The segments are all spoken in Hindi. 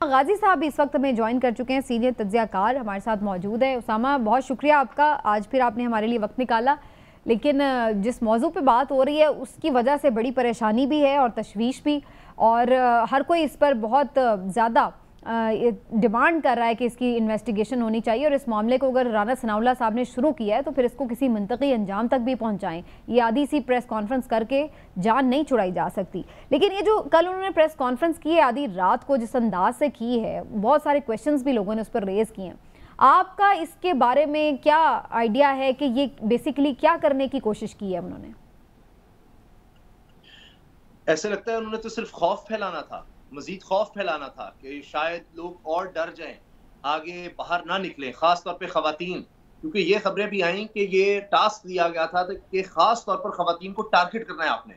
गाजी साहब भी इस वक्त हमें ज्वाइन कर चुके हैं, सीनियर तज्ज़ियाकार हमारे साथ मौजूद है। उसामा, बहुत शुक्रिया आपका, आज फिर आपने हमारे लिए वक्त निकाला। लेकिन जिस मौजू पे बात हो रही है उसकी वजह से बड़ी परेशानी भी है और तशवीश भी, और हर कोई इस पर बहुत ज़्यादा डिमांड कर रहा है कि इसकी इन्वेस्टिगेशन होनी चाहिए, और इस मामले को अगर राना सनाउल्लाह साहब ने शुरू किया है तो फिर इसको किसी मंतकी अंजाम तक भी पहुंचाएं। ये आधी सी प्रेस कॉन्फ्रेंस करके जान नहीं छुड़ाई जा सकती। लेकिन ये जो कल उन्होंने प्रेस कॉन्फ्रेंस की है आधी रात को, जिस अंदाज से की है, बहुत सारे क्वेश्चंस भी लोगों ने उस पर रेज किए हैं। आपका इसके बारे में क्या आइडिया है कि ये बेसिकली क्या करने की कोशिश की है उन्होंने? ऐसे लगता है उन्होंने तो सिर्फ खौफ फैलाना था, मजीद खौफ फैलाना था कि शायद लोग और डर जाएं, आगे बाहर ना निकलें, खास तौर पे खवातीन, क्योंकि ये खबरें भी आई कि ये टास्क दिया गया था कि खास तौर पर खवातीन को टारगेट करना है आपने,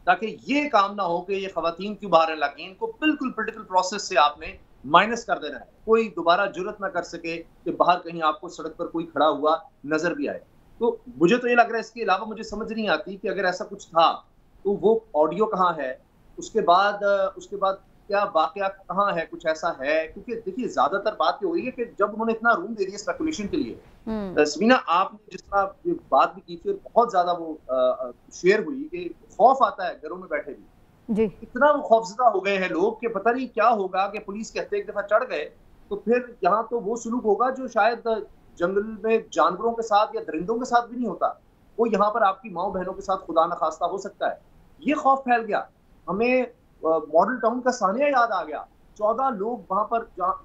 ताकि ये काम ना हो कि ये खवातीन क्यों बाहर लगी, इनको बिल्कुल पोलिटिकल प्रोसेस से आपने माइनस कर देना है, कोई दोबारा जुर्रत ना कर सके कि बाहर कहीं आपको सड़क पर कोई खड़ा हुआ नजर भी आए। तो मुझे तो ये लग रहा है, इसके अलावा मुझे समझ नहीं आती कि अगर ऐसा कुछ था तो वो ऑडियो कहाँ है, उसके बाद क्या वाकया कहाँ है, कुछ ऐसा है? क्योंकि देखिए ज्यादातर बात ये हो रही है कि जब उन्होंने इतना रूम दे दिया स्पेकुलेशन के लिए, समीना आपने जिस तरह ये बात भी की थी और बहुत ज्यादा वो शेयर हुई कि खौफ आता है घरों में बैठे भी जी। इतना वो खौफजदा हो गए हैं लोग कि पता नहीं क्या होगा कि पुलिस के हत्थे एक दफा चढ़ गए तो फिर यहाँ तो वो सुलूक होगा जो शायद जंगल में जानवरों के साथ या दरिंदों के साथ भी नहीं होता, वो यहाँ पर आपकी माओ बहनों के साथ खुदा न खास्ता हो सकता है। ये खौफ फैल गया। हमें मॉडल टाउन का सानिया याद आ गया, 14 लोग वहां पर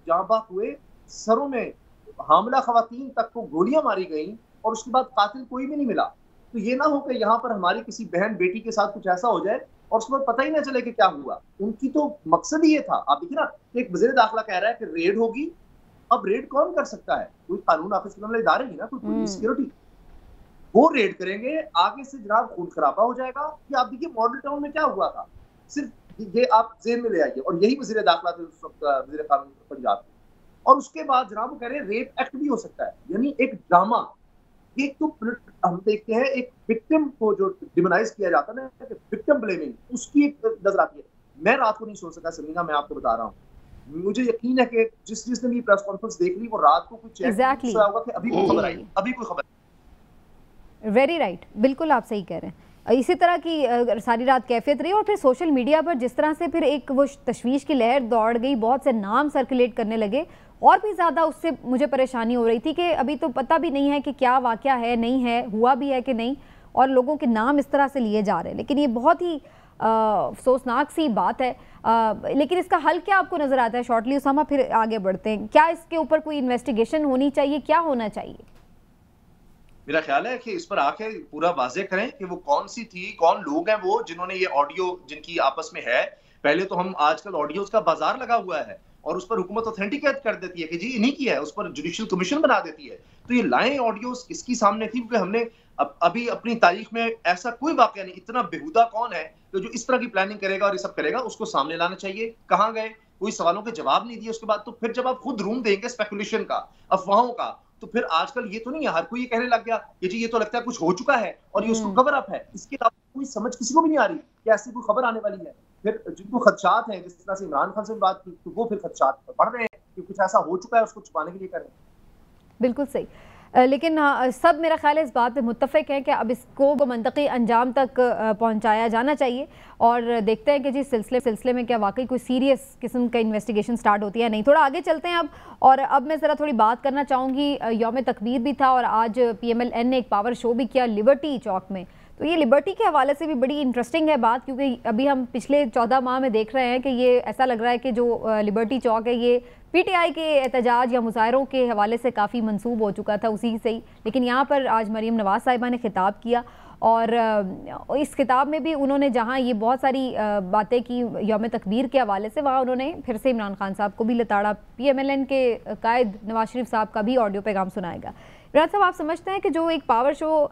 जाँ बाक हुए, सरों में हामला खवातीन तक को गोलियां मारी गई और उसके बाद कातिल कोई भी नहीं मिला। तो ये ना हो कि यहाँ पर हमारी किसी बहन बेटी के साथ कुछ ऐसा हो जाए और उसके बाद पता ही ना चले कि क्या हुआ। उनकी तो मकसद ही ये था। आप देखिए ना, एक वज़ीर दाखिला कह रहा है कि रेड होगी। अब रेड कौन कर सकता है? कोई कानून नाफिज करने वाले इदारे ही ना, कोई पुलिस सिक्योरिटी, वो रेड करेंगे। आगे से जनाब खून खराबा हो जाएगा। कि आप देखिए मॉडल टाउन में क्या हुआ था, सिर्फ ये आप जेल में ले आइए, और यही वज़ीर दाखिला थे उस वक्त, वज़ीर कानून पंजाब के। और उसके बाद जनाब वो कह रहे हैं रेप एक्ट भी हो सकता है, यानी एक ड्रामा। एक तो हम देखते हैं एक विक्टिम को जो डिमोनाइज किया जाता है ना, विक्टिम ब्लेमिंग, उसकी एक नजर आती है। मैं रात को नहीं सो सका समीना, मैं आपको बता रहा हूँ। मुझे यकीन है कि जिसने भी प्रेस कॉन्फ्रेंस देख ली वो रात को कुछ exactly. होगा कि अभी कोई खबर आई, अभी कोई खबर। वेरी राइट, बिल्कुल आप सही कह रहे हैं। इसी तरह की सारी रात कैफियत रही, और फिर सोशल मीडिया पर जिस तरह से फिर एक वो तशवीश की लहर दौड़ गई, बहुत से नाम सर्कुलेट करने लगे, और भी ज़्यादा उससे मुझे परेशानी हो रही थी कि अभी तो पता भी नहीं है कि क्या वाक़या है, नहीं है, हुआ भी है कि नहीं, और लोगों के नाम इस तरह से लिए जा रहे हैं। लेकिन ये बहुत ही अफसोसनाक सी बात है। लेकिन इसका हल क्या आपको नज़र आता है शॉर्टली उसामा, फिर आगे बढ़ते हैं? क्या इसके ऊपर कोई इन्वेस्टिगेशन होनी चाहिए, क्या होना चाहिए? मेरा ख्याल है कि इस पर आके पूरा वाज़ेह करें कि वो कौन सी थी, कौन लोग हैं वो जिन्होंने ये ऑडियो जिनकी आपस में है। पहले तो हम आजकल ऑडियोज का बाजार लगा हुआ है और उस पर हुकूमत ऑथेंटिकेट कर देती है कि जी इन्हीं की है, उस पर जुडिशियल कमीशन बना देती है। तो ये लाएं ऑडियोज किसकी सामने थी, क्योंकि हमने अभी अपनी तारीख में ऐसा कोई वाकया नहीं, इतना बेहुदा कौन है तो जो इस तरह की प्लानिंग करेगा और ये सब करेगा, उसको सामने लाना चाहिए। कहाँ गए, कोई सवालों के जवाब नहीं दिए। उसके बाद तो फिर जब आप खुद रूम देंगे स्पेकुलेशन का, अफवाहों का, तो फिर आजकल ये तो नहीं है हर कोई ये कहने लग गया कि जी ये तो लगता है कुछ हो चुका है और ये उसको कवर अप है। इसके अलावा कोई समझ किसी को भी नहीं आ रही कि ऐसी कोई खबर आने वाली है। फिर जिनको खदशात हैं, जिस तरह से इमरान खान से बात की, तो वो फिर खदशात बढ़ रहे हैं कि कुछ ऐसा हो चुका है, उसको छुपाने के लिए कर रहे हैं। बिल्कुल सही। लेकिन सब मेरा ख्याल है इस बात पे मुत्तफ़िक हैं कि अब इसको मंतकी अंजाम तक पहुंचाया जाना चाहिए, और देखते हैं कि जी सिलसिले में क्या वाकई कोई सीरियस किस्म का इन्वेस्टिगेशन स्टार्ट होती है नहीं। थोड़ा आगे चलते हैं अब, और अब मैं ज़रा थोड़ी बात करना चाहूँगी। यौम तकबीर भी था और आज PMLN ने एक पावर शो भी किया लिबर्टी चौक में। तो ये लिबर्टी के हवाले से भी बड़ी इंटरेस्टिंग है बात, क्योंकि अभी हम पिछले 14 माह में देख रहे हैं कि ये ऐसा लग रहा है कि जो लिबर्टी चौक है ये PTI के एहतजाज या मुजाहरों के हवाले से काफ़ी मंसूब हो चुका था उसी से ही। लेकिन यहाँ पर आज मरीम नवाज़ साहिबा ने खिताब किया, और इस खिताब में भी उन्होंने जहाँ ये बहुत सारी बातें की यौम तकबीर के हवाले से, वहाँ उन्होंने फिर से इमरान खान साहब को भी लताड़ा। PMLN के कायद नवाज शरीफ साहब का भी ऑडियो पैगाम सुनाएगा। इमरान साहब, आप समझते हैं कि जो एक पावर शो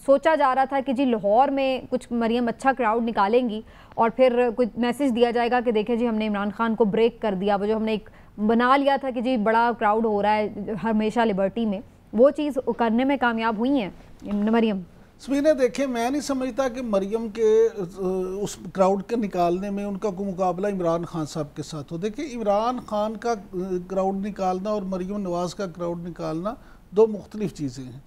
सोचा जा रहा था कि जी लाहौर में कुछ मरीम अच्छा क्राउड निकालेंगी और फिर कुछ मैसेज दिया जाएगा कि देखें जी हमने इमरान खान को ब्रेक कर दिया, वो जो हमने एक बना लिया था कि जी बड़ा क्राउड हो रहा है हमेशा लिबर्टी में, वो चीज़ करने में कामयाब हुई हैं मरीम? समीना देखें, मैं नहीं समझता कि मरियम के उस क्राउड के निकालने में उनका कोई मुकाबला इमरान खान साहब के साथ हो। देखिए, इमरान खान का क्राउड निकालना और मरियम नवाज़ का क्राउड निकालना दो मुख्तलिफ चीज़ें हैं।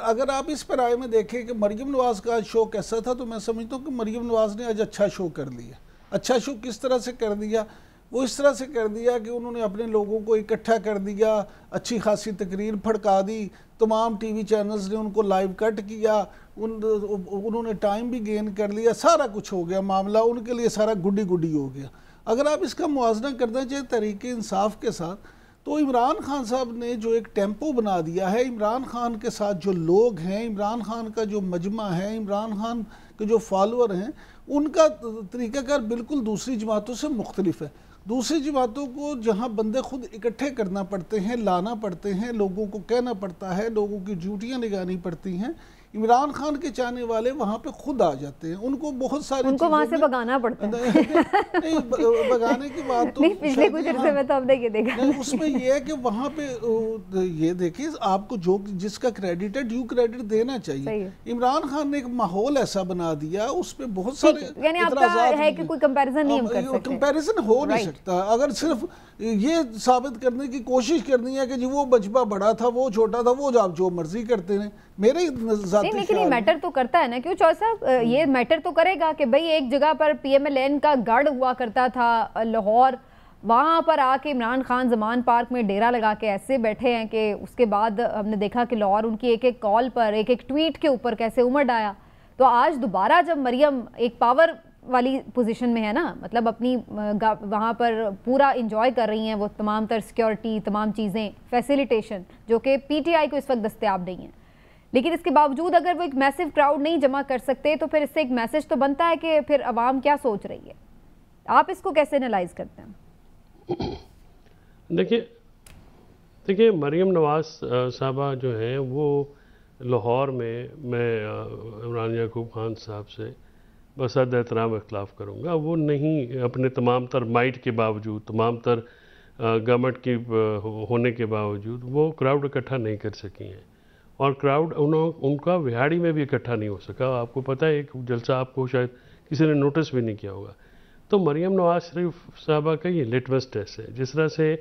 अगर आप इस पर आए में देखें कि मरियम नवाज़ का शो कैसा था, तो मैं समझता हूँ कि मरियम नवाज़ ने आज अच्छा शो कर लिया। अच्छा शो किस तरह से कर दिया? वो इस तरह से कर दिया कि उन्होंने अपने लोगों को इकट्ठा कर दिया, अच्छी खासी तकरीर फड़का दी, तमाम टीवी चैनल्स ने उनको लाइव कट किया, उन्होंने टाइम भी गेन कर लिया, सारा कुछ हो गया, मामला उनके लिए सारा गुड्डी गुड्डी हो गया। अगर आप इसका मुआवजा करना चाहिए तहरीक इंसाफ के साथ, तो इमरान खान साहब ने जो एक टेम्पो बना दिया है, इमरान खान के साथ जो लोग हैं, इमरान खान का जो मजमा है, इमरान खान के जो फॉलोअर हैं, उनका तरीक़ाकार बिल्कुल दूसरी जमातों से मुख्तलिफ है। दूसरी जमातों को जहाँ बंदे खुद इकट्ठे करना पड़ते हैं, लाना पड़ते हैं, लोगों को कहना पड़ता है, लोगों की ड्यूटियाँ निभानी पड़ती हैं, इमरान खान के चाहने वाले वहाँ पे खुद आ जाते हैं। उनको बहुत सारी उनको वहाँ से भगाना पड़ता है। नहीं, भगाने की बात तो नहीं, पिछले कुछ अरसे में तो हमने ये देखा। उसमें ये है कि वहाँ पे ये देखिए, आपको जो जिसका क्रेडिट है ड्यू क्रेडिट देना चाहिए। इमरान खान ने एक माहौल ऐसा बना दिया, उस पर बहुत सारे यानी आपका है कि कोई कंपैरिजन नहीं हम कर सकते। कंपैरिजन हो नहीं सकता। अगर सिर्फ ये साबित करने की कोशिश करनी है कि जी वो बचपा बड़ा था, वो छोटा था, वो आप जो मर्जी करते हैं, मेरे लेकिन ये मैटर तो करता है ना, क्यों चौधरी साहब, ये मैटर तो करेगा कि भाई एक जगह पर PMLN का गढ़ हुआ करता था लाहौर, वहाँ पर आके इमरान खान जमान पार्क में डेरा लगा के ऐसे बैठे हैं कि उसके बाद हमने देखा कि लाहौर उनकी एक एक कॉल पर, एक एक ट्वीट के ऊपर कैसे उमड़ आया। तो आज दोबारा जब मरियम एक पावर वाली पोजीशन में है ना, मतलब अपनी वहाँ पर पूरा इंजॉय कर रही हैं, वो तमाम तर सिक्योरिटी, तमाम चीज़ें, फैसिलिटेशन जो कि PTI को इस वक्त दस्तयाब नहीं है, लेकिन इसके बावजूद अगर वो एक मैसिव क्राउड नहीं जमा कर सकते, तो फिर इससे एक मैसेज तो बनता है कि फिर अवाम क्या सोच रही है। आप इसको कैसे एनालाइज करते हैं? देखिए मरियम नवाज साहबा जो हैं वो लाहौर में, मैं इमरान याकूब खान साहब से बस हद एहतराम इख्तलाफ करूँगा। वो नहीं, अपने तमाम तर माइट के बावजूद, तमाम तर गवर्नमेंट की होने के बावजूद वो क्राउड इकट्ठा नहीं कर सकी हैं, और क्राउड उनका विहाड़ी में भी इकट्ठा नहीं हो सका। आपको पता है, एक जलसा आपको शायद किसी ने नोटिस भी नहीं किया होगा। तो मरियम नवाज शरीफ साहबा का ये लिटमस टेस्ट है। जिस तरह से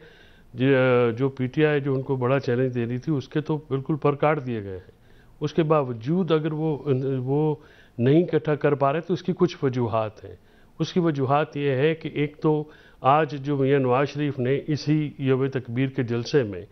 जो PTI जो उनको बड़ा चैलेंज दे रही थी, उसके तो बिल्कुल पर काट दिए गए हैं। उसके बावजूद अगर वो नहीं इकट्ठा कर पा रहे, तो उसकी कुछ वजूहात हैं। उसकी वजूहात ये है कि एक तो आज जो मियां नवाज शरीफ ने इसी यौम तकबीर के जलसे में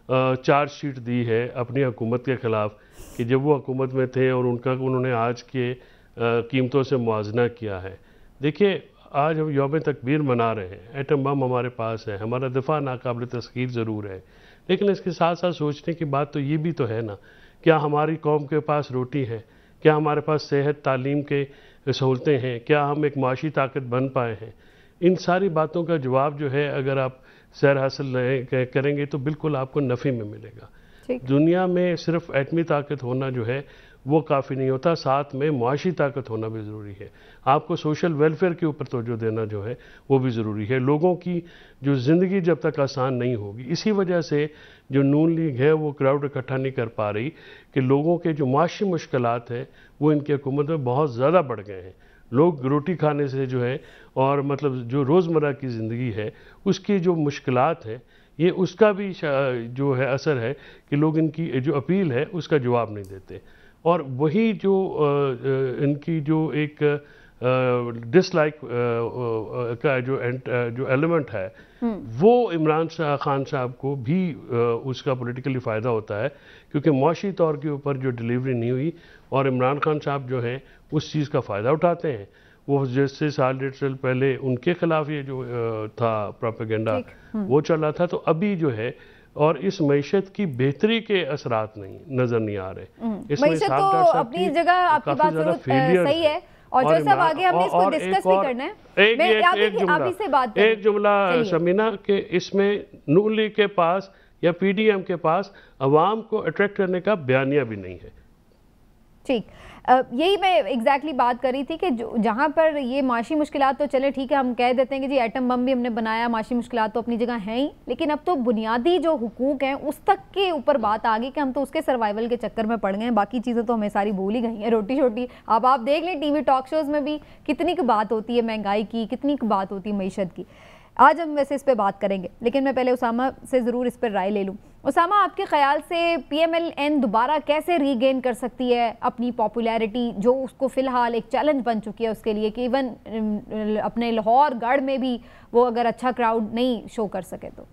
चार्जशीट दी है अपनी हुकूमत के ख़िलाफ़, कि जब वो हुकूमत में थे और उन्होंने आज के कीमतों से मुआवजा किया है। देखिए, आज हम यौम तकबीर मना रहे हैं, एटम बम हमारे पास है, हमारा दिफा नाकाबिल तस्खीर ज़रूर है, लेकिन इसके साथ साथ सोचने की बात तो ये भी तो है ना, क्या हमारी कौम के पास रोटी है, क्या हमारे पास सेहत तालीम के सहूलतें हैं, क्या हम एक माशी ताकत बन पाए हैं। इन सारी बातों का जवाब जो है, अगर आप सैर हासिल करेंगे तो बिल्कुल आपको नफ़े में मिलेगा। दुनिया में सिर्फ एटमी ताकत होना जो है वो काफ़ी नहीं होता, साथ में मुआशी ताकत होना भी ज़रूरी है। आपको सोशल वेलफेयर के ऊपर तवज्जो देना जो है वो भी ज़रूरी है। लोगों की जो ज़िंदगी जब तक आसान नहीं होगी, इसी वजह से जो नून लीग है वो क्राउड इकट्ठा नहीं कर पा रही कि लोगों के जो माशी मुश्किलात हैं वो इनकी हुकूमत में बहुत ज़्यादा बढ़ गए हैं। लोग रोटी खाने से जो है, और मतलब जो रोज़मर्रा की ज़िंदगी है उसकी जो मुश्किलात है, ये उसका भी जो है असर है कि लोग इनकी जो अपील है उसका जवाब नहीं देते। और वही जो इनकी जो एक डिसलाइक का जो एलिमेंट है, वो इमरान खान साहब को भी उसका पॉलिटिकली फ़ायदा होता है, क्योंकि मुआशी तौर के ऊपर जो डिलीवरी नहीं हुई, और इमरान खान साहब जो हैं उस चीज़ का फ़ायदा उठाते हैं। वो जैसे साल डेढ़ साल पहले उनके खिलाफ ये जो था प्रोपेगेंडा वो चला था, तो अभी जो है, और इस मईशत की बेहतरी के असरात नहीं नजर नहीं आ रहे। मईशत तो अपनी जगह आपकी बात सही है, और जो सब आगे हमने इसको डिस्कस भी करना है। एक जुमला समीना के इसमें नून लीग के पास या PDM के पास अवाम को अट्रैक्ट करने का बयानिया भी नहीं है। ठीक, यही मैं एग्जैक्टली बात कर रही थी कि जहाँ पर ये माशी मुश्किलात तो चले ठीक है, हम कह देते हैं कि जी एटम बम भी हमने बनाया, माशी मुश्किलात तो अपनी जगह हैं ही, लेकिन अब तो बुनियादी जो हुकूक हैं उस तक के ऊपर बात आ गई कि हम तो उसके सर्वाइवल के चक्कर में पड़ गए हैं, बाकी चीज़ें तो हमें सारी भूल ही गई हैं, रोटी छोटी। अब आप देख लें टीवी टॉक शोज़ में भी कितनी की बात होती है महंगाई की, कितनी की बात होती है मईशत की। आज हम वैसे इस पे बात करेंगे, लेकिन मैं पहले उसामा से ज़रूर इस पर राय ले लूँ। उसामा, आपके ख्याल से PMLN दोबारा कैसे रीगेन कर सकती है अपनी पॉपुलैरिटी, जो उसको फ़िलहाल एक चैलेंज बन चुकी है उसके लिए कि इवन अपने लाहौर गढ़ में भी वो अगर अच्छा क्राउड नहीं शो कर सके तो?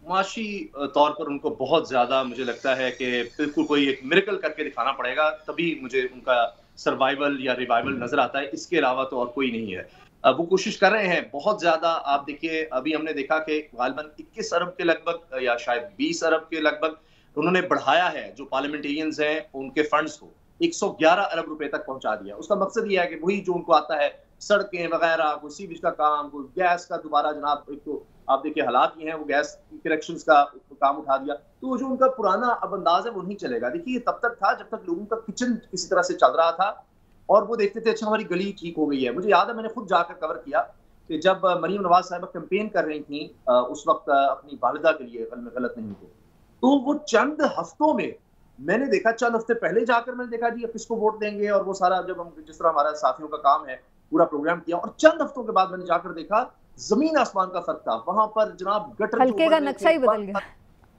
माशी तौर पर उनको बहुत ज़्यादा मुझे लगता है कि बिल्कुल कोई एक मिरेकल करके दिखाना पड़ेगा, तभी मुझे उनका सर्वाइवल या रिवाइवल नज़र आता है, इसके अलावा तो और कोई नहीं है। वो कोशिश कर रहे हैं बहुत ज्यादा। आप देखिए, अभी हमने देखा कि गालिबन 21 अरब के लगभग या शायद 20 अरब के लगभग उन्होंने बढ़ाया है जो पार्लियामेंटेरियंस हैं उनके फंड्स को 111 अरब रुपए तक पहुंचा दिया। उसका मकसद ये है कि वही जो उनको आता है, सड़कें वगैरह, कोई सीवेज का काम, कोई गैस का दोबारा, जनाब एक तो आप देखिए हालात ये हैं, वो गैस कनेक्शंस का काम उठा दिया, तो जो उनका पुराना अब अंदाज है वो नहीं चलेगा। देखिए तब तक था जब तक लोगों का किचन किसी तरह से चल रहा था और वो देखते थे अच्छा हमारी गली ठीक हो गई है। मुझे याद है मैंने खुद जाकर कवर किया कि जब मरीम नवाज साहिबा कैंपेन कर रही थी उस वक्त अपनी वालिदा के लिए, अगर मैं गलत नहीं हूँ तो वो चंद हफ्तों में मैंने देखा, चंद हफ्ते पहले जाकर मैंने देखा जी अब किसको वोट देंगे और वो सारा, जब हम जिस तरह हमारा साथियों का काम है पूरा प्रोग्राम किया, और चंद हफ्तों के बाद मैंने जाकर देखा जमीन आसमान का फर्क था। वहां पर जनाब गटर हल्के का नक्शा ही बदल गया।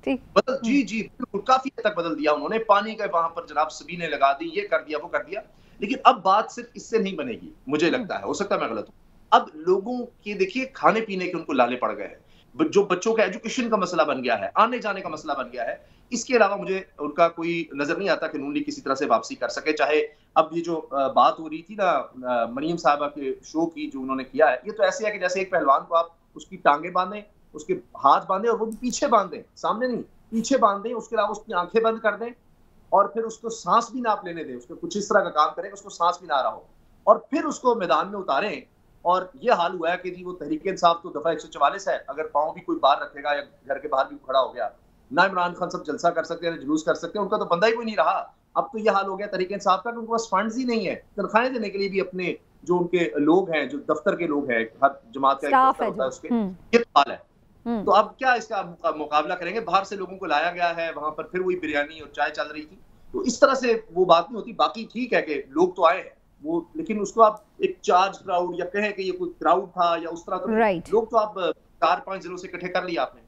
ठीक, जी जी बिल्कुल, काफी हद तक बदल दिया उन्होंने। पानी का वहां पर जनाब सबीने लगा दी, ये कर दिया वो कर दिया। लेकिन अब बात सिर्फ इससे नहीं बनेगी, मुझे लगता है, हो सकता है मैं गलत हूं। अब लोगों के देखिए खाने पीने के उनको लाले पड़ गए हैं, जो बच्चों का एजुकेशन का मसला बन गया है, आने जाने का मसला बन गया है। इसके अलावा मुझे उनका कोई नजर नहीं आता कि नून लीग किसी तरह से वापसी कर सके। चाहे अब ये जो बात हो रही थी ना मरियम साहबा के शो की जो उन्होंने किया है, ये तो ऐसे है कि जैसे एक पहलवान को आप उसकी टांगे बांधें, उसके हाथ बांधें और वो भी पीछे बांधें, सामने नहीं, पीछे बांधें, उसके अलावा उसकी आंखें बंद कर दें और फिर उसको सांस भी ना आप लेने दें, उसको कुछ इस तरह का काम करें उसको सांस भी ना आ रहा हो, और फिर उसको मैदान में उतारें। और ये हाल हुआ है कि जी वो तहरीक इंसाफ तो दफा 144 है, अगर पाँव भी कोई बाहर रखेगा या घर के बाहर भी खड़ा हो गया, ना इमरान खान सब जलसा कर सकते हैं, जुलूस कर सकते हैं, उनका तो बंदा ही कोई नहीं रहा। अब तो ये हाल हो गया तहरीक इंसाफ का कि उनके पास फंड्स ही नहीं है, तनख्वाहें देने के लिए भी अपने जो उनके लोग हैं, जो दफ्तर के लोग हैं, हर जमात का एक दफ्तर होता है उसके, ये हाल है। तो अब क्या इसका मुकाबला करेंगे? बाहर से लोगों को लाया गया है, वहां पर फिर वही बिरयानी और चाय चल रही थी, तो इस तरह से वो बात नहीं होती। बाकी ठीक है कि लोग तो आए हैं वो, लेकिन उसको आप एक चार्ज क्राउड या कहें कि ये कोई क्राउड था या उस तरह, तो लोग तो आप 4-5 जिलों से इकट्ठे कर लिया आपने।